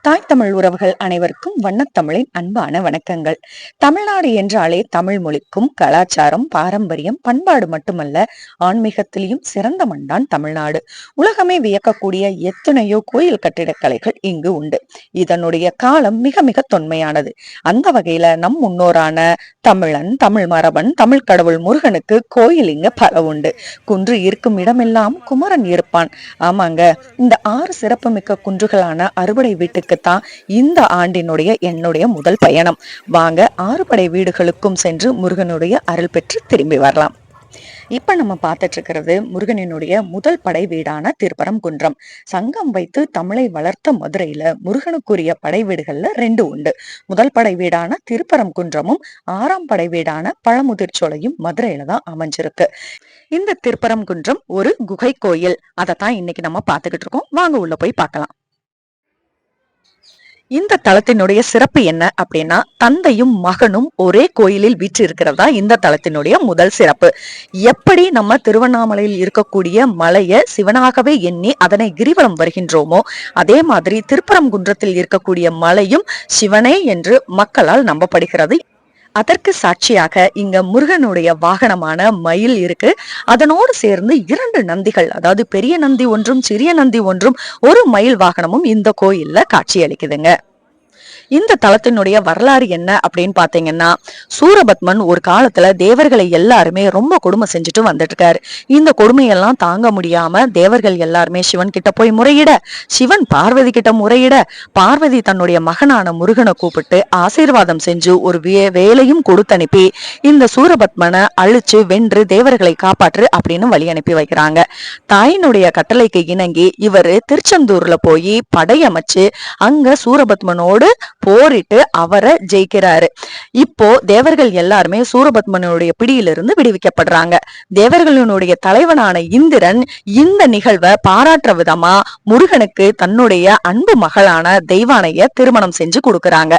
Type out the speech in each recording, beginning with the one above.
தாய் தமிழ் உறவுகள் அனைவருக்கும் வண்ணத்தமிழின் அன்பான வணக்கங்கள். தமிழ்நாடு என்றாலே தமிழ் மொழிக்கும் கலாச்சாரம், பாரம்பரியம், பண்பாடு மட்டுமல்ல, ஆன்மீகத்திலையும் சிறந்த மண்தான் தமிழ்நாடு. உலகமே வியக்கக்கூடிய எத்தனையோ கோயில் கட்டிடக்கலைகள் இங்கு உண்டு. இதனுடைய காலம் மிக மிக தொன்மையானது. அந்த வகையில நம் முன்னோரான தமிழன், தமிழ் மரபன், தமிழ் கடவுள் முருகனுக்கு கோயில் இங்க பல உண்டு. குன்று இருக்கும் இடமெல்லாம் குமரன் இருப்பான். ஆமாங்க, இந்த 6 சிறப்புமிக்க குன்றுகளான அறுபடை வீட்டுக்குத்தான் இந்த ஆண்டினுடைய என்னுடைய முதல் பயணம். வாங்க 6 படை வீடுகளுக்கும் சென்று முருகனுடைய அருள் பெற்று திரும்பி வரலாம். இப்ப நம்ம பார்த்துட்டு இருக்கிறது முருகனினுடைய முதல் படை வீடான திருப்பரங்குன்றம். சங்கம் வைத்து தமிழை வளர்த்த மதுரையில முருகனுக்குரிய படை வீடுகள்ல 2 உண்டு. முதல் படை வீடான திருப்பரங்குன்றமும் 6ஆம் படை வீடான பழமுதிர்ச்சோலையும் மதுரையில தான் அமைஞ்சிருக்கு. இந்த திருப்பரங்குன்றம் ஒரு குகை கோயில். அதைத்தான் இன்னைக்கு நம்ம பார்த்துக்கிட்டு இருக்கோம். வாங்க உள்ள போய் பார்க்கலாம். இந்த தலத்தினுடைய சிறப்பு என்ன அப்படின்னா, தந்தையும் மகனும் ஒரே கோயிலில் வீற்று இருக்கிறதா இந்த தலத்தினுடைய முதல் சிறப்பு. எப்படி நம்ம திருவண்ணாமலையில் இருக்கக்கூடிய மலையை சிவனாகவே எண்ணி அதனை கிரிவலம் வருகின்றோமோ, அதே மாதிரி திருப்பரங்குன்றத்தில் இருக்கக்கூடிய மலையும் சிவனே என்று மக்களால் நம்பப்படுகிறது. அதற்கு சாட்சியாக இங்க முருகனுடைய வாகனமான மயில் இருக்கு. அதனோடு சேர்ந்து 2 நந்திகள், அதாவது பெரிய நந்தி ஒன்றும் சிறிய நந்தி ஒன்றும், ஒரு மயில் வாகனமும் இந்த கோயில்ல காட்சியளிக்குதுங்க. இந்த தலத்தினுடைய வரலாறு என்ன அப்படின்னு பாத்தீங்கன்னா, சூரபத்மன் ஒரு காலத்துல தேவர்களை எல்லாருமே ரொம்ப கொடுமை செஞ்சுட்டு வந்துட்டு இருக்காரு. இந்த கொடுமையெல்லாம் தாங்க முடியாம தேவர்கள் எல்லாருமே சிவன் கிட்ட போய் முறையிட, சிவன் பார்வதி கிட்ட முறையிட, பார்வதி தன்னுடைய மகனான முருகனை கூப்பிட்டு ஆசீர்வாதம் செஞ்சு ஒரு வேலையும் கொடுத்தனுப்பி இந்த சூரபத்மனை அழிச்சு வென்று தேவர்களை காப்பாற்று அப்படின்னு வழி அனுப்பி வைக்கிறாங்க. தாயினுடைய கட்டளைக்கு இணங்கி இவரு திருச்செந்தூர்ல போய் படையமைச்சு அங்க சூரபத்மனோடு போரிட்டு அவரை ஜெயிக்கிறாரு. இப்போ தேவர்கள் எல்லாருமே சூரபத்மனுடைய பிடியிலிருந்து விடுவிக்கப்படுறாங்க. தேவர்களினுடைய தலைவனான இந்திரன் இந்த நிகழ்வை பாராட்டுற விதமா முருகனுக்கு தன்னுடைய அன்பு மகளான தெய்வானைய திருமணம் செஞ்சு கொடுக்கறாங்க.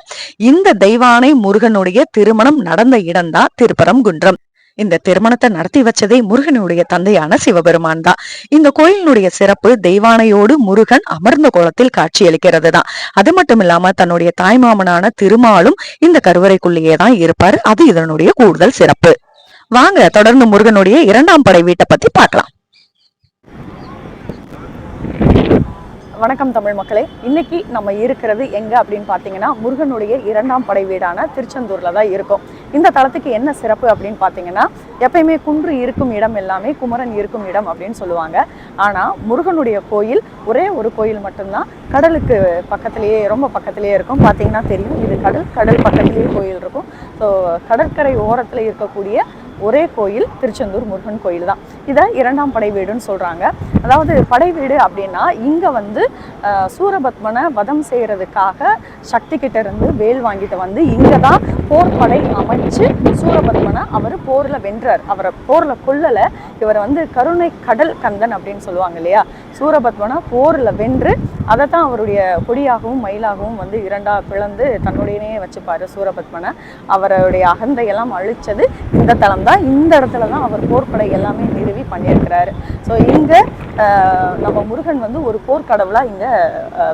இந்த தெய்வானை முருகனுடைய திருமணம் நடந்த இடம்தான் திருப்பரங்குன்றம். இந்த திருமணத்தை நடத்தி வச்சதே முருகனுடைய தந்தையான சிவபெருமான் தான். இந்த கோயிலினுடைய சிறப்பு தெய்வானையோடு முருகன் அமர்ந்த கோலத்தில் காட்சியளிக்கிறது தான். அது மட்டும் இல்லாம தன்னுடைய தாய்மாமனான திருமாலும் இந்த கருவறைக்குள்ளேயே தான் இருப்பாரு. அது இதனுடைய கூடுதல் சிறப்பு. வாங்க தொடர்ந்து முருகனுடைய 2ஆம் படை வீட்டை பத்தி பார்க்கலாம். வணக்கம் தமிழ் மக்களே. இன்னைக்கு நம்ம இருக்கிறது எங்க அப்படின்னு பாத்தீங்கன்னா, முருகனுடைய 2ஆம் படை வீடான திருச்செந்தூர்ல தான் இருக்கும். இந்த தலத்துக்கு என்ன சிறப்பு அப்படின்னு பாத்தீங்கன்னா, எப்பயுமே குன்று இருக்கும் இடம் எல்லாமே குமரன் இருக்கும் இடம் அப்படின்னு சொல்லுவாங்க. ஆனா முருகனுடைய கோயில் ஒரே ஒரு கோயில் மட்டும்தான் கடலுக்கு பக்கத்திலேயே, ரொம்ப பக்கத்திலேயே இருக்கும். பாத்தீங்கன்னா தெரியும், இது கடல் பக்கத்திலேயே கோயில் இருக்கும். ஸோ கடற்கரை ஓரத்துல இருக்கக்கூடிய ஒரே கோயில் திருச்செந்தூர் முருகன் கோயில் தான். இதை 2ஆம் படை வீடுன்னு சொல்றாங்க. அதாவது படை வீடு அப்படின்னா, இங்க வந்து சூரபத்மனை வதம் செய்யறதுக்காக சக்தி கிட்ட இருந்து வேல் வாங்கிட்டு வந்து இங்கதான் போர் படை அமைச்சு சூரபத்மனை அவர் போர்ல வென்றார். அவரை போர்ல கொல்லல, இவர் வந்து கருணை கடல் கந்தன் அப்படின்னு சொல்லுவாங்க இல்லையா. சூரபத்மனை போர்ல வென்று அதைத்தான் அவருடைய கொடியாகவும் மயிலாகவும் வந்து 2ஆ பிளந்து தன்னுடையனே வச்சுப்பாரு சூரபத்மனை. அவருடைய அகந்தையெல்லாம் அழிச்சது இந்த தலம் தான். இந்த இடத்துல தான் அவர் போர்ப்படை எல்லாமே நிறுவி பண்ணியிருக்கிறாரு. ஸோ இங்க நம்ம முருகன் வந்து ஒரு போர்க்கடவுளா இங்க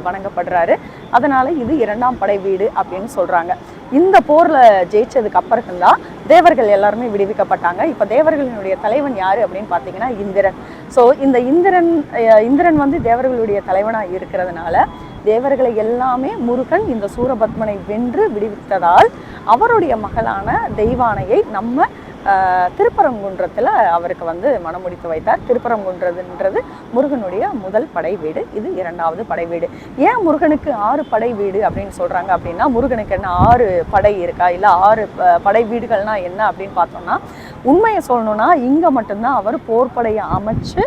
வணங்கப்படுறாரு. அதனால இது 2ஆம் படை வீடு அப்படின்னு சொல்றாங்க. இந்த போர்ல ஜெயிச்சதுக்கு அப்புறம் தான் தேவர்கள் எல்லாருமே விடுவிக்கப்பட்டாங்க. இப்ப தேவர்களினுடைய தலைவன் யாரு அப்படின்னு பாத்தீங்கன்னா இந்திரன். ஸோ இந்த இந்திரன் வந்து தேவர்களுடைய தலைவனா இருக்கிறதுனால தேவர்களை எல்லாமே முருகன் இந்த சூரபத்மனை வென்று விடுவித்ததால் அவருடைய மகளான தெய்வானையை நம்ம திருப்பரங்குன்றத்தில் அவருக்கு வந்து மனமுடித்து வைத்தார். திருப்பரங்குன்றதுன்றது முருகனுடைய முதல் படை வீடு, இது 2ஆவது படை வீடு. ஏன் முருகனுக்கு 6 படை வீடு அப்படின்னு சொல்றாங்க அப்படின்னா, முருகனுக்கு என்ன 6 படை இருக்கா, இல்லை 6 படை வீடுகள்னா என்ன அப்படின்னு பார்த்தோம்னா, உண்மையை சொல்லணும்னா இங்க மட்டும்தான் அவர் போர்ப்படையை அமைச்சு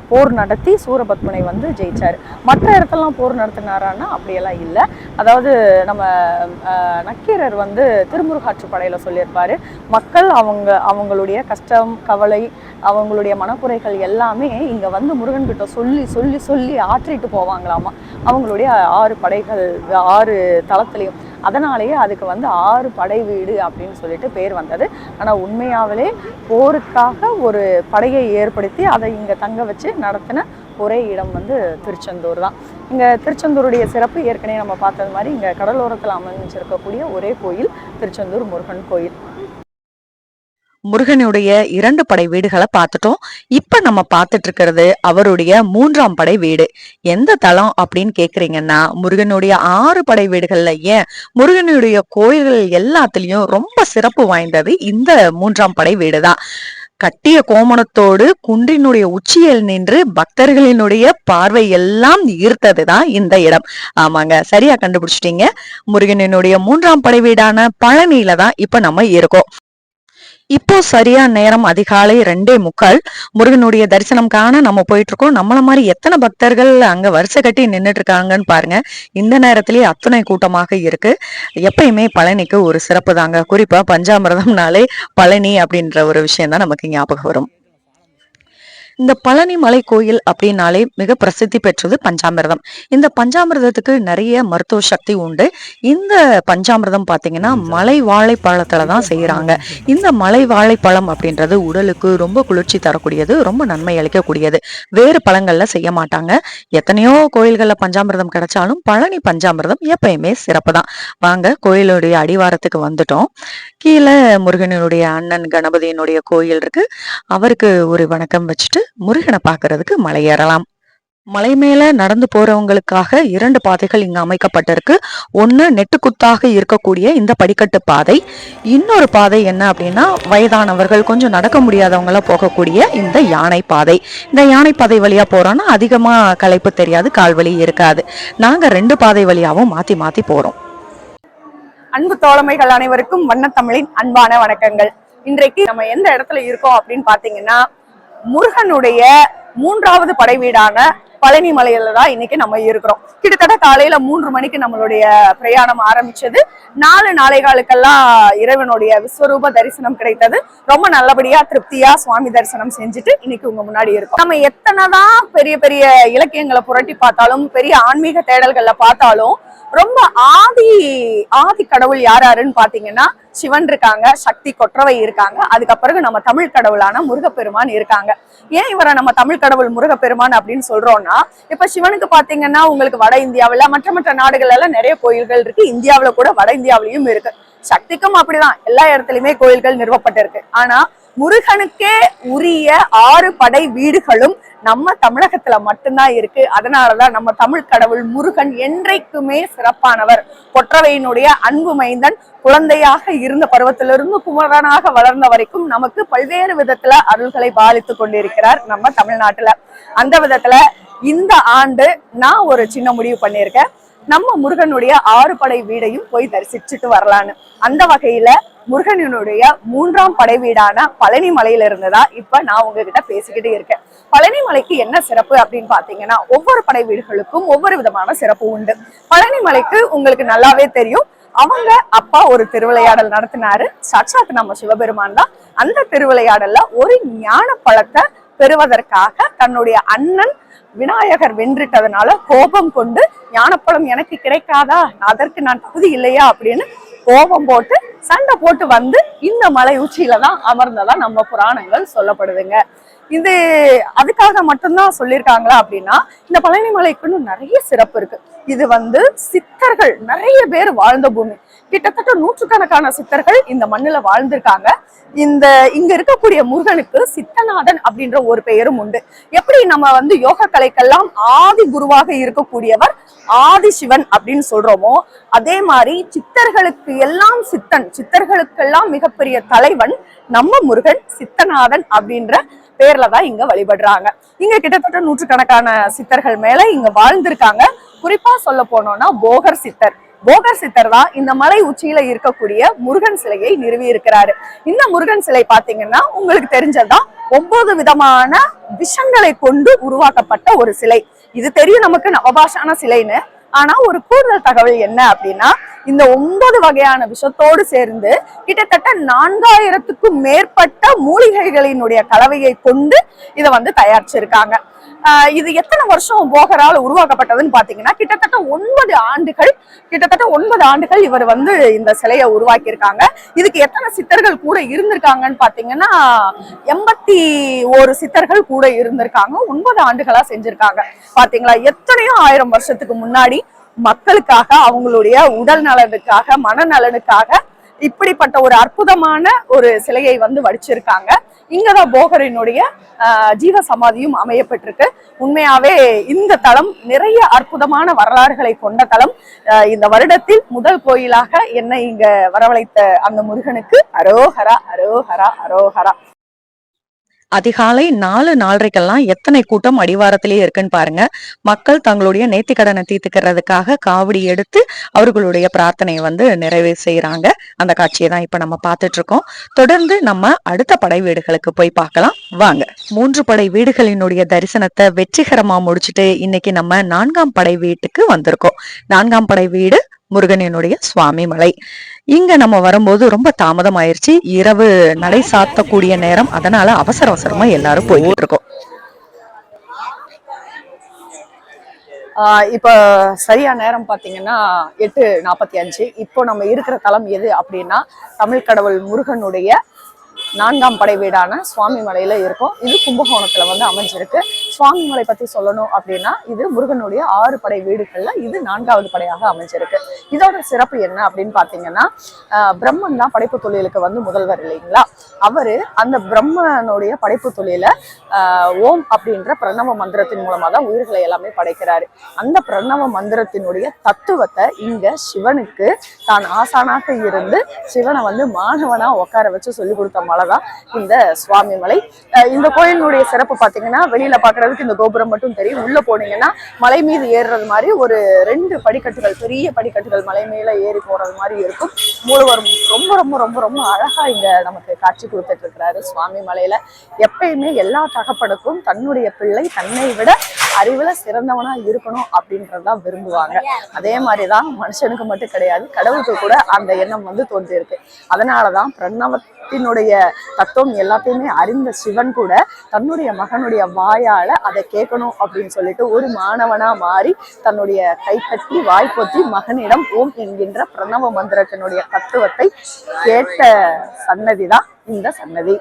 போர் நடத்தி சூரபத்மனை வந்து ஜெயிச்சார். மற்ற இடத்துலலாம் போர் நடத்தினாரான்னா அப்படியெல்லாம் இல்லை. அதாவது நம்ம நக்கீரர் வந்து திருமுருகாற்றுப்படையில சொல்லியிருப்பாரு, மக்கள் அவங்களுடைய கஷ்டம் கவலை அவங்களுடைய மனக்குறைகள் எல்லாமே இங்க வந்து முருகன் கிட்ட சொல்லி சொல்லி சொல்லி ஆற்றிட்டு போவாங்களாமா, அவங்களுடைய 6 படைகள் 6 தலத்திலையும். அதனாலேயே அதுக்கு வந்து 6 படை வீடு அப்படின்னு சொல்லிட்டு பேர் வந்தது. ஆனால் உண்மையாகவே போருக்காக ஒரு படையை ஏற்படுத்தி அதை இங்கே தங்க வச்சு நடத்தின ஒரே இடம் வந்து திருச்செந்தூர் தான். இங்கே திருச்செந்தூருடைய சிறப்பு ஏற்கனவே நம்ம பார்த்தது மாதிரி இங்கே கடலோரத்தில் அமைஞ்சிருக்கக்கூடிய ஒரே கோயில் திருச்செந்தூர் முருகன் கோயில். முருகனுடைய 2 படை வீடுகளை பார்த்துட்டோம். இப்ப நம்ம பார்த்துட்டு இருக்கிறது அவருடைய 3ஆம் படை வீடு. எந்த தலம் அப்படின்னு கேக்குறீங்கன்னா, முருகனுடைய 6 படை வீடுகள்ல ஏன் முருகனுடைய கோயில்கள் எல்லாத்துலயும் ரொம்ப சிறப்பு வாய்ந்தது இந்த 3ஆம் படை வீடுதான். கட்டிய கோமணத்தோடு குன்றினுடைய உச்சியில் நின்று பக்தர்களினுடைய பார்வை எல்லாம் ஈர்த்ததுதான் இந்த இடம். ஆமாங்க, சரியா கண்டுபிடிச்சிட்டீங்க. முருகனினுடைய 3ஆம் படை வீடான பழனியில தான் இப்ப நம்ம இருக்கோம். இப்போ சரியா நேரம் அதிகாலை 2:45. முருகனுடைய தரிசனம் காண நம்ம போயிட்டு இருக்கோம். நம்மள மாதிரி எத்தனை பக்தர்கள் அங்க வரிசை கட்டி நின்றுட்டு இருக்காங்கன்னு பாருங்க. இந்த நேரத்திலேயே அத்தனை கூட்டமாக இருக்கு. எப்பயுமே பழனிக்கு ஒரு சிறப்பு தாங்க. குறிப்பா பஞ்சாமிர்தம்னாலே பழனி அப்படின்ற ஒரு விஷயம் தான் நமக்கு ஞாபகம் வரும். இந்த பழனி மலை கோயில் அப்படின்னாலே மிக பிரசித்தி பெற்றது பஞ்சாமிர்தம். இந்த பஞ்சாமிர்தத்துக்கு நிறைய மருத்துவ சக்தி உண்டு. இந்த பஞ்சாமிர்தம் பாத்தீங்கன்னா மலை வாழைப்பழத்துல தான் செய்யறாங்க. இந்த மலை வாழைப்பழம் அப்படின்றது உடலுக்கு ரொம்ப குளிர்ச்சி தரக்கூடியது, ரொம்ப நன்மை அளிக்கக்கூடியது. வேறு பழங்கள்ல செய்ய மாட்டாங்க. எத்தனையோ கோயில்கள்ல பஞ்சாமிர்தம் கிடைச்சாலும் பழனி பஞ்சாமிர்தம் எப்பயுமே சிறப்பு தான். வாங்க, கோயிலுடைய அடிவாரத்துக்கு வந்துட்டோம். கீழே முருகனுடைய அண்ணன் கணபதியினுடைய கோயில் இருக்கு. அவருக்கு ஒரு வணக்கம் வச்சுட்டு முருகனை பாக்குறதுக்கு மலை ஏறலாம். மலை மேல நடந்து போறவங்களுக்காக 2 பாதைகள் இங்க அமைக்கப்பட்டிருக்கு. ஒண்ணு நெட்டுக்குத்தாக இருக்கக்கூடிய இந்த படிக்கட்டு பாதை. இன்னொரு பாதை என்ன அப்படின்னா, வயதானவர்கள் கொஞ்சம் நடக்க முடியாதவங்கள போகக்கூடிய இந்த யானை பாதை. இந்த யானை பாதை வழியா போறோம்னா அதிகமா களைப்பு தெரியாது, கால்வலி இருக்காது. நாங்க 2 பாதை வழியாவும் மாத்தி மாத்தி போறோம். அன்பு தோழமைகள் அனைவருக்கும் வண்ணத்தமிழின் அன்பான வணக்கங்கள். இன்றைக்கு நம்ம எந்த இடத்துல இருக்கோம் அப்படின்னு பாத்தீங்கன்னா, முருகனுடைய 3வது படை வீடான பழனி மலையில தான் இன்னைக்கு நம்ம இருக்கிறோம். கிட்டத்தட்ட காலையில 3 மணிக்கு நம்மளுடைய பிரயாணம் ஆரம்பிச்சது. 4 நாளைகளுக்கெல்லாம் இறைவனுடைய விஸ்வரூப தரிசனம் கிடைத்தது. ரொம்ப நல்லபடியா திருப்தியா சுவாமி தரிசனம் செஞ்சுட்டு இன்னைக்கு உங்க முன்னாடி இருக்கும். நம்ம எத்தனைதான் பெரிய பெரிய இலக்கியங்களை புரட்டி பார்த்தாலும், பெரிய ஆன்மீக தேடல்கள்ல பார்த்தாலும், ரொம்ப ஆதி கடவுள் யாருன்னு பாத்தீங்கன்னா சிவன் இருக்காங்க, சக்தி கொற்றவை இருக்காங்க, அதுக்கப்புறம் நம்ம தமிழ் கடவுளான முருகப்பெருமான் இருக்காங்க. ஏன் இவரை நம்ம தமிழ் கடவுள் முருகப்பெருமான் அப்படின்னு சொல்றோம்னா, இப்ப சிவனுக்கு பாத்தீங்கன்னா உங்களுக்கு வட இந்தியாவில மற்ற நாடுகள் எல்லாம் நிறைய கோயில்கள் இருக்கு. இந்தியாவில கூட வட இந்தியாவிலயும் இருக்கு. சக்திக்கும் அப்படிதான் எல்லா இடத்துலயுமே கோயில்கள் நிறுவப்பட்டிருக்கு. ஆனா முருகனுக்கே உரிய 6 படை வீடுகளும் நம்ம தமிழகத்துல மட்டும்தான் இருக்கு. அதனாலதான் நம்ம தமிழ் கடவுள் முருகன் என்றைக்குமே சிறப்பானவர். கொற்றவையினுடைய அன்பு மைந்தன். குழந்தையாக இருந்த பருவத்திலிருந்து குமரனாக வளர்ந்த வரைக்கும் நமக்கு பல்வேறு விதத்துல அருள்களை பாலித்து கொண்டிருக்கிறார் நம்ம தமிழ்நாட்டுல. அந்த விதத்துல இந்த ஆண்டு நான் ஒரு சின்ன முடிவு பண்ணியிருக்கேன். நம்ம முருகனுடைய 6 படை வீடையும் போய் தரிசிச்சுட்டு வரலான்னு. அந்த வகையில முருகனுடைய 3ஆம் படை வீடான பழனி மலையில இருந்துதான் இப்ப நான் உங்ககிட்ட பேசிக்கிட்டு இருக்கேன். பழனி மலைக்கு என்ன சிறப்பு அப்படின்னு பாத்தீங்கன்னா, ஒவ்வொரு படை வீடுகளுக்கும் ஒவ்வொரு விதமான சிறப்பு உண்டு. பழனி மலைக்கு உங்களுக்கு நல்லாவே தெரியும், அவங்க அப்பா ஒரு திருவிளையாடல் நடத்தினாரு. சாட்சாத் நம்ம சிவபெருமான் தான். அந்த திருவிளையாடல்ல ஒரு ஞான பழத்தை பெறுவதற்காக தன்னுடைய அண்ணன் விநாயகர் வென்றுட்டதுனால கோபம் கொண்டு, ஞானப்பழம் எனக்கு கிடைக்காதா, அதற்கு நான் தகுதி இல்லையா அப்படின்னு கோபம் போட்டு சண்டை போட்டு வந்து இந்த மலை உச்சியில தான் அமர்ந்ததா நம்ம புராணங்கள் சொல்லப்படுதுங்க. இது அதுக்காக மட்டும்தான் சொல்லியிருக்காங்களா அப்படின்னா, இந்த பழனி மலைக்குன்னு நிறைய சிறப்பு இருக்கு. இது சித்தர்கள் நிறைய பேர் வாழ்ந்த பூமி. கிட்டத்தட்ட 100கணக்கான சித்தர்கள் இந்த மண்ணுல வாழ்ந்திருக்காங்க. இங்க இருக்கக்கூடிய முருகனுக்கு சித்தநாதன் அப்படின்ற ஒரு பெயரும் உண்டு. எப்படி நம்ம யோக கலைக்கெல்லாம் ஆதி குருவாக இருக்கக்கூடியவர் ஆதி சிவன் அப்படின்னு சொல்றோமோ, அதே மாதிரி சித்தர்களுக்கு எல்லாம் சித்தன், சித்தர்களுக்கெல்லாம் மிகப்பெரிய தலைவன் நம்ம முருகன் சித்தநாதன் அப்படின்ற பேர்ல தான் இங்க வழிபடுறாங்க. இங்க கிட்டத்தட்ட 100கணக்கான சித்தர்கள் மேல இங்க வாழ்ந்திருக்காங்க. குறிப்பா சொல்ல போனோம்னா போகர் சித்தர் தான் இந்த மலை உச்சியில இருக்கக்கூடிய முருகன் சிலையை நிறுவி இருக்கிறாரு. இந்த முருகன் சிலை பாத்தீங்கன்னா உங்களுக்கு தெரிஞ்சதுதான், 9 விதமான விஷங்களை கொண்டு உருவாக்கப்பட்ட ஒரு சிலை. இது தெரியும் நமக்கு நவபாஷான சிலைன்னு. ஆனா ஒரு கூடுதல் தகவல் என்ன அப்படின்னா, இந்த 9 வகையான விஷத்தோடு சேர்ந்து கிட்டத்தட்ட 4000க்கும் மேற்பட்ட மூலிகைகளினுடைய கலவையை கொண்டு இதை தயாரிச்சிருக்காங்க. இது எத்தனை வருஷம் போகரால் உருவாக்கப்பட்டதுன்னு பாத்தீங்கன்னா கிட்டத்தட்ட 9 ஆண்டுகள் இவர் வந்து இந்த சிலையை உருவாக்கி இருக்காங்க. இதுக்கு எத்தனை சித்தர்கள் கூட இருந்திருக்காங்கன்னு பாத்தீங்கன்னா 81 சித்தர்கள் கூட இருந்திருக்காங்க. 9 ஆண்டுகளா செஞ்சிருக்காங்க. பாத்தீங்களா, எத்தனையோ 1000 வருஷத்துக்கு முன்னாடி மக்களுக்காக, அவங்களுடைய உடல் நலனுக்காக, மனநலனுக்காக இப்படிப்பட்ட ஒரு அற்புதமான ஒரு சிலையை வந்து வடிச்சிருக்காங்க. இங்கதான் போகரினுடைய ஜீவ சமாதியும் அமையப்பட்டிருக்கு. உண்மையாவே இந்த தலம் நிறைய அற்புதமான வரலாறுகளை கொண்ட தலம். இந்த வருடத்தில் முதல் கோயிலாக என்னை இங்க வரவழைத்த அந்த முருகனுக்கு அரோஹரா அரோஹரா அரோஹரா. அதிகாலை 4-4:30க்கெல்லாம் எத்தனை கூட்டம் அடிவாரத்திலேயே இருக்குன்னு பாருங்க. மக்கள் தங்களுடைய நேர்த்தி கடனை தீர்த்துக்கிறதுக்காக காவடி எடுத்து அவர்களுடைய பிரார்த்தனையை வந்து நிறைவு செய்யறாங்க. அந்த காட்சியை தான் இப்ப நம்ம பார்த்துட்டு இருக்கோம். தொடர்ந்து நம்ம அடுத்த படை வீடுகளுக்கு போய் பார்க்கலாம் வாங்க. 3 படை வீடுகளினுடைய தரிசனத்தை வெற்றிகரமா முடிச்சுட்டு இன்னைக்கு நம்ம 4ஆம் படை வீட்டுக்கு வந்திருக்கோம். 4ஆம் படை வீடு முருகனினுடைய சுவாமி மலை. இங்க நம்ம வரும்போது ரொம்ப தாமதம் ஆயிருச்சு. இரவு நடை சாத்தக்கூடிய நேரம், அதனால அவசரமா எல்லாரும் போயிட்டு இருக்கோம். இப்ப சரியா நேரம் பாத்தீங்கன்னா 8:45. இப்போ நம்ம இருக்கிற தலம் எது அப்படின்னா தமிழ் கடவுள் முருகனுடைய 4ஆம் படை வீடான சுவாமி மலையில இருக்கும். இது கும்பகோணத்துல வந்து அமைஞ்சிருக்கு. சுவாமி மலை பத்தி சொல்லணும் அப்படின்னா இது முருகனுடைய 6 படை வீடுகள்ல இது 4ஆவது படையாக அமைஞ்சிருக்கு. இதோட சிறப்பு என்ன அப்படின்னு பாத்தீங்கன்னா பிரம்மன் தான் படைப்பு தொழிலுக்கு வந்து முதல்வர் இல்லைங்களா. அவரு அந்த பிரம்மனுடைய படைப்பு தொழில ஓம் அப்படின்ற பிரணவ மந்திரத்தின் மூலமா தான் உயிர்களை எல்லாமே படைக்கிறாரு. அந்த பிரணவ மந்திரத்தினுடைய தத்துவத்தை இங்க சிவனுக்கு தான் ஆசானாக இருந்து சிவனை வந்து மாணவனா உட்கார வச்சு சொல்லி கொடுத்த மலைதான் இந்த சுவாமி மலை. இந்த கோயிலினுடைய சிறப்பு பாத்தீங்கன்னா வெளியில பாக்குறதுக்கு இந்த கோபுரம் மட்டும் தெரியும். உள்ள போனீங்கன்னா மலை மீது ஏறுறது மாதிரி ஒரு 2 படிக்கட்டுகள், பெரிய படிக்கட்டுகள் மலை மேல ஏறி போறது மாதிரி இருக்கும். மூலவரும் ரொம்ப ரொம்ப ரொம்ப ரொம்ப அழகா இங்க நமக்கு காட்சி கொடுத்துட்டு இருக்கிறாரு. சுவாமி மலையில எப்பயுமே எல்லா தகப்பனுக்கும் தன்னுடைய பிள்ளை தன்னை விட அறிவுல சிறந்தவனா இருக்கணும் அப்படின்றதான் விரும்புவாங்க. அதே மாதிரிதான் மனுஷனுக்கு மட்டும் கிடையாது, கடவுளுக்கு கூட அந்த எண்ணம் வந்து தோன்றியிருக்கு. அதனாலதான் பிரணவத்தினுடைய தத்துவம் எல்லாத்தையுமே அறிந்த சிவன் கூட தன்னுடைய மகனுடைய வாயால அதை கேட்கணும் அப்படின்னு சொல்லிட்டு ஒரு மாணவனா மாறி தன்னுடைய கை கட்டி வாய்ப்பொத்தி மகனிடம் ஓம் என்கின்ற பிரணவ மந்திரத்தினுடைய தத்துவத்தை கேட்ட சன்னதிதான் இந்த சன்னதி.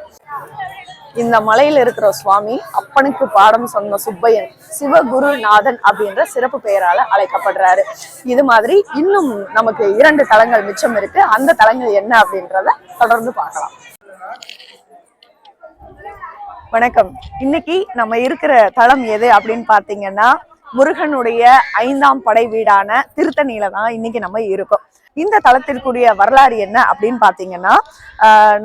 இந்த மலையில இருக்கிற சுவாமி அப்பனுக்கு பாடம் சொன்ன சுப்பையன், சிவகுருநாதன் அப்படின்ற சிறப்பு பெயரால அழைக்கப்படுறாரு. இது மாதிரி இன்னும் நமக்கு 2 தலங்கள் மிச்சம் இருக்கு. அந்த தலங்கள் என்ன அப்படின்றத தொடர்ந்து பார்க்கலாம். வணக்கம். இன்னைக்கு நம்ம இருக்கிற தலம் எது அப்படின்னு பாத்தீங்கன்னா முருகனுடைய 5ஆம் படை வீடான திருத்தணியில தான் இன்னைக்கு நம்ம இருக்கோம். இந்த தலத்திற்குரிய வரலாறு என்ன அப்படின்னு பாத்தீங்கன்னா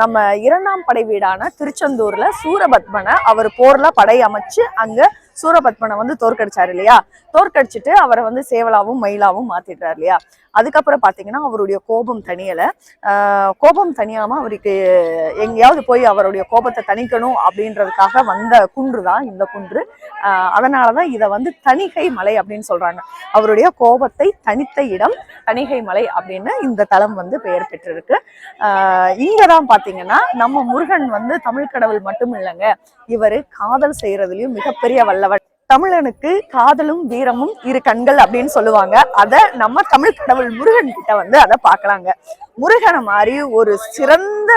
நம்ம 2ஆம் படை வீடான திருச்செந்தூர்ல சூரபத்மனை அவர் போர்ல படை அமைச்சு அங்க சூரபத்மனை வந்து தோற்கடிச்சாரு இல்லையா. தோற்கடிச்சிட்டு அவரை வந்து சேவலாவும் மயிலாவும் மாத்திடுறாரு இல்லையா. அதுக்கப்புறம் பாத்தீங்கன்னா அவருடைய கோபம் தணியல. கோபம் தணியாம அவருக்கு எங்கேயாவது போய் அவருடைய கோபத்தை தணிக்கணும் அப்படின்றதுக்காக வந்த குன்று தான் இந்த குன்று. அதனாலதான் இதை வந்து தணிகை மலை அப்படின்னு சொல்றாங்க. அவருடைய கோபத்தை தணித்த இடம் தணிகை மலை அப்படின்னு இந்த தலம் வந்து பெயர் பெற்றிருக்கு. இங்கதான் பாத்தீங்கன்னா நம்ம முருகன் வந்து தமிழ் கடவுள் மட்டும் இல்லைங்க, இவரு காதல் செய்யறதுலயும் மிகப்பெரிய வல்லவர். தமிழனுக்கு காதலும் வீரமும் 2 கண்கள் அப்படின்னு சொல்லுவாங்க. அத நம்ம தமிழ் கடவுள் முருகன் கிட்ட வந்து அதை பார்க்கலாங்க. முருகனை மாதிரி ஒரு சிறந்த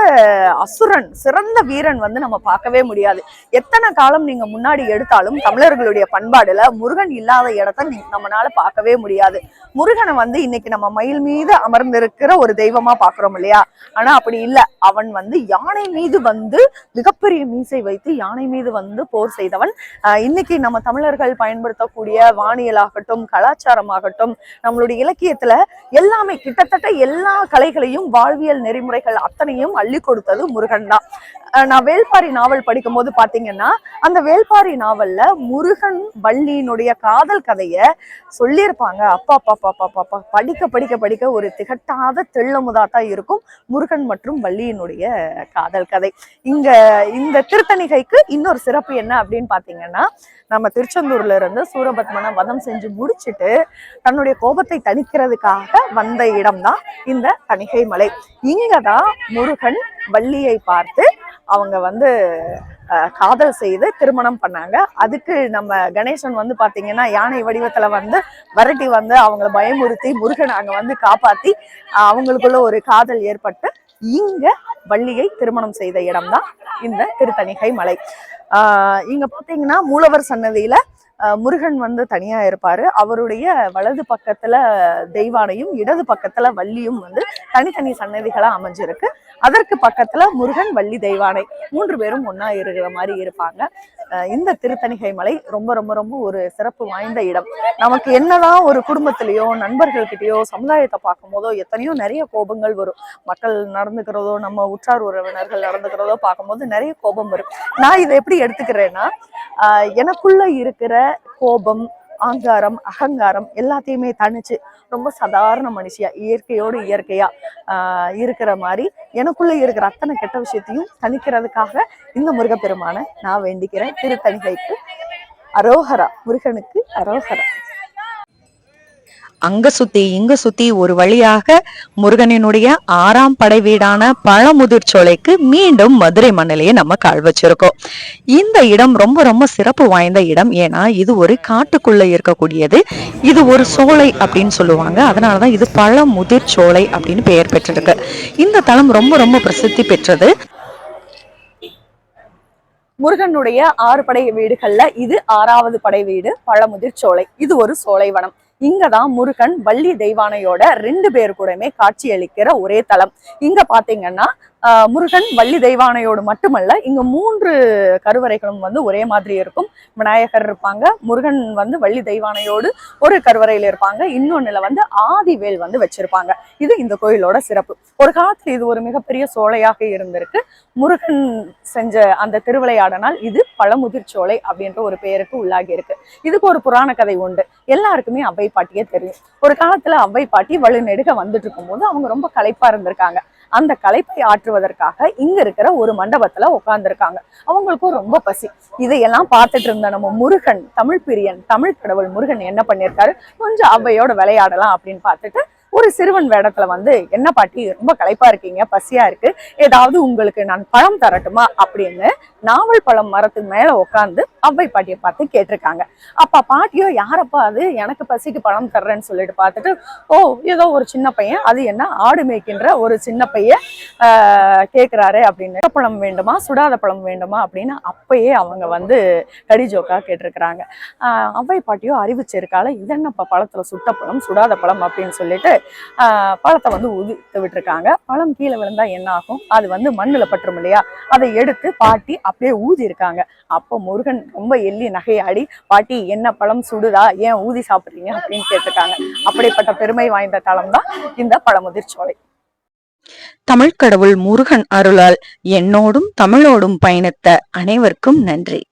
அசுரன், சிறந்த வீரன் வந்து நம்ம பார்க்கவே முடியாது. எத்தனை காலம் நீங்க முன்னாடி எடுத்தாலும் தமிழர்களுடைய பண்பாடுல முருகன் இல்லாத இடத்த நம்மளால பார்க்கவே முடியாது. முருகனை வந்து இன்னைக்கு நம்ம மயில் மீது அமர்ந்திருக்கிற ஒரு தெய்வமா பாக்குறோம் இல்லையா. ஆனா அப்படி இல்லை. அவன் வந்து யானை மீது வந்து மிகப்பெரிய மீசை வைத்து யானை மீது வந்து போர் செய்தவன். இன்னைக்கு நம்ம தமிழர்கள் பயன்படுத்தக்கூடிய வானியலாகட்டும், கலாச்சாரமாகட்டும், நம்மளுடைய இலக்கியத்துல எல்லாமே கிட்டத்தட்ட எல்லா கலைகளையும் வாழ்வியல் நெறிமுறைகள் அத்தனையும் அள்ளி கொடுத்தது முருகன் தான். நான் வேள்பாரி நாவல் படிக்கும் போது பாத்தீங்கன்னா அந்த வேள்பாரி நாவல்ல முருகன் வள்ளியினுடைய காதல் கதைய சொல்லியிருப்பாங்க. அப்பா அப்பா அப்பா அப்பா படிக்க படிக்க படிக்க ஒரு திகட்டாத தெள்ளமுதாத்தான் இருக்கும் முருகன் மற்றும் வள்ளியினுடைய காதல் கதை. இந்த திருத்தணிகைக்கு இன்னொரு சிறப்பு என்ன அப்படின்னு பாத்தீங்கன்னா நம்ம திருச்செந்தூர்ல இருந்து சூரபத்மனை வதம் செஞ்சு முடிச்சுட்டு தன்னுடைய கோபத்தை தணிக்கிறதுக்காக வந்த இடம் தான் இந்த தணிகை மலை. இங்கதான் முருகன் வள்ளியை பார்த்து அவங்க வந்து காதல் செய்து திருமணம் பண்ணாங்க. அதுக்கு நம்ம கணேசன் வந்து பாத்தீங்கன்னா யானை வடிவத்துல வந்து விரட்டி வந்து அவங்கள பயமுறுத்தி முருகன் அங்க வந்து காப்பாத்தி அவங்களுக்குள்ள ஒரு காதல் ஏற்பட்டு இங்க வள்ளியை திருமணம் செய்த இடம்தான் இந்த திருத்தணிகை மலை. இங்க பாத்தீங்கன்னா மூலவர் சன்னதியில முருகன் வந்து தனியா இருப்பாரு. அவருடைய வலது பக்கத்துல தெய்வானையும் இடது பக்கத்துல வள்ளியும் வந்து தனித்தனி சன்னதிகளா அமைஞ்சிருக்கு. அதற்கு பக்கத்துல முருகன் வள்ளி தெய்வானை 3 பேரும் ஒன்னா இருக்கிற மாதிரி இருப்பாங்க. இந்த திருத்தணிகை மலை ரொம்ப ரொம்ப ரொம்ப ஒரு சிறப்பு வாய்ந்த இடம். நமக்கு என்னதான் ஒரு குடும்பத்திலேயோ நண்பர்கள்கிட்டயோ சமுதாயத்தை பார்க்கும் போதோ எத்தனையோ நிறைய கோபங்கள் வரும். மக்கள் நடந்துக்கிறதோ நம்ம உற்றார் உறவினர்கள் நடந்துக்கிறதோ பார்க்கும்போது நிறைய கோபம் வரும். நான் இதை எப்படி எடுத்துக்கிறேன்னா எனக்குள்ள இருக்கிற கோபம், ஆங்காரம், அகங்காரம் எல்லாத்தையுமே தணிச்சு ரொம்ப சாதாரண மனுஷியா இயற்கையோடு இயற்கையா இருக்கிற மாதிரி எனக்குள்ள இருக்கிற அத்தனை கெட்ட விஷயத்தையும் தணிக்கிறதுக்காக இந்த முருகப்பெருமானை நான் வேண்டிக்கிறேன். திருத்தணிகைக்கு அரோகரா, முருகனுக்கு அரோகரா. அங்க சுத்தி இங்க சுத்தி ஒரு வழியாக முருகனினுடைய 6ஆம் படை வீடான பழமுதிர்ச்சோலைக்கு மீண்டும் மதுரை மண்ணிலேயே நம்ம கால் வச்சிருக்கோம். இந்த இடம் ரொம்ப ரொம்ப சிறப்பு வாய்ந்த இடம். ஏன்னா இது ஒரு காட்டுக்குள்ள இருக்கக்கூடியது. இது ஒரு சோலை அப்படின்னு சொல்லுவாங்க. அதனாலதான் இது பழமுதிர்ச்சோலை அப்படின்னு பெயர் பெற்றிருக்கு. இந்த தலம் ரொம்ப ரொம்ப பிரசித்தி பெற்றது. முருகனுடைய 6 படை வீடுகள்ல இது 6வது படை வீடு பழமுதிர்ச்சோலை. இது ஒரு சோலைவனம். இங்கதான் முருகன் வள்ளி தெய்வானையோட 2 பேர் கூடமே காட்சி அளிக்கிற ஒரே தலம். இங்க பாத்தீங்கன்னா முருகன் வள்ளி தெய்வானையோடு மட்டுமல்ல, இங்க 3 கருவறைகளும் வந்து ஒரே மாதிரி இருக்கும். விநாயகர் இருப்பாங்க, முருகன் வந்து வள்ளி தெய்வானையோடு ஒரு கருவறையில இருப்பாங்க, இன்னொன்னுல வந்து ஆதிவேல் வந்து வச்சிருப்பாங்க. இது இந்த கோயிலோட சிறப்பு. ஒரு காலத்துல இது ஒரு மிகப்பெரிய சோலையாக இருந்திருக்கு. முருகன் செஞ்ச அந்த திருவிளையாடனால் இது பழமுதிர்ச்சோலை அப்படின்ற ஒரு பெயருக்கு உள்ளாகி இருக்கு. இதுக்கு ஒரு புராண கதை உண்டு. எல்லாருக்குமே அவ்வை பாட்டியே தெரியும். ஒரு காலத்துல அவ்வை பாட்டி வலுநெடுக வந்துட்டு இருக்கும் போது அவங்க ரொம்ப களைப்பா இருந்திருக்காங்க. அந்த களைப்பை ஆற்றுவதற்காக இங்க இருக்கிற ஒரு மண்டபத்துல உட்கார்ந்துருக்காங்க. அவங்களுக்கும் ரொம்ப பசி. இதையெல்லாம் பார்த்துட்டு இருந்த நம்ம முருகன், தமிழ் பிரியன், தமிழ் கடவுள் முருகன் என்ன பண்ணியிருக்காரு, கொஞ்சம் அவ்வையோட விளையாடலாம் அப்படின்னு பார்த்துட்டு ஒரு சிறுவன் வேடத்துல வந்து, என்ன பாட்டி ரொம்ப களைப்பா இருக்கீங்க, பசியா இருக்கு, ஏதாவது உங்களுக்கு நான் பழம் தரட்டுமா அப்படின்னு நாவல் பழம் மரத்துக்கு மேல உட்காந்து அவ்வை பாட்டியை பார்த்து கேட்டிருக்காங்க. அப்ப பாட்டியோ யாரப்பா அது எனக்கு பசிக்கு பழம் தர்றேன்னு சொல்லிட்டு பார்த்துட்டு, ஓ ஏதோ ஒரு சின்ன பையன், அது என்ன ஆடு மேய்க்கின்ற ஒரு சின்ன பையன் கேட்கிறாரு அப்படின்னு, பழம் வேண்டுமா சுடாத பழம் வேண்டுமா அப்படின்னு அப்பயே அவங்க வந்து கடிஜோக்கா கேட்டிருக்கிறாங்க. அவ்வை பாட்டியோ அறிவிச்சிருக்கால, இது என்னப்பா பழத்துல சுட்ட பழம் சுடாத பழம் அப்படின்னு சொல்லிட்டு பழத்தை வந்து உதித்து விட்டுருக்காங்க. பழம் கீழே விழுந்தா என்ன ஆகும், அது வந்து மண்ணுல பற்றும் இல்லையா, அதை எடுத்து பாட்டி அப்படியே ஊதி இருக்காங்க. அப்போ முருகன் ரொம்ப எள்ளி நகையாடி, பாட்டி என்ன பழம் சுடுதா, ஏன் ஊதி சாப்பிடுறீங்க அப்படின்னு கேட்டிருக்காங்க. அப்படிப்பட்ட பெருமை வாய்ந்த தலம் தான் இந்த பழமுதிர்ச்சோலை. தமிழ் கடவுள் முருகன் அருளால் என்னோடும் தமிழோடும் பயணித்த அனைவருக்கும் நன்றி.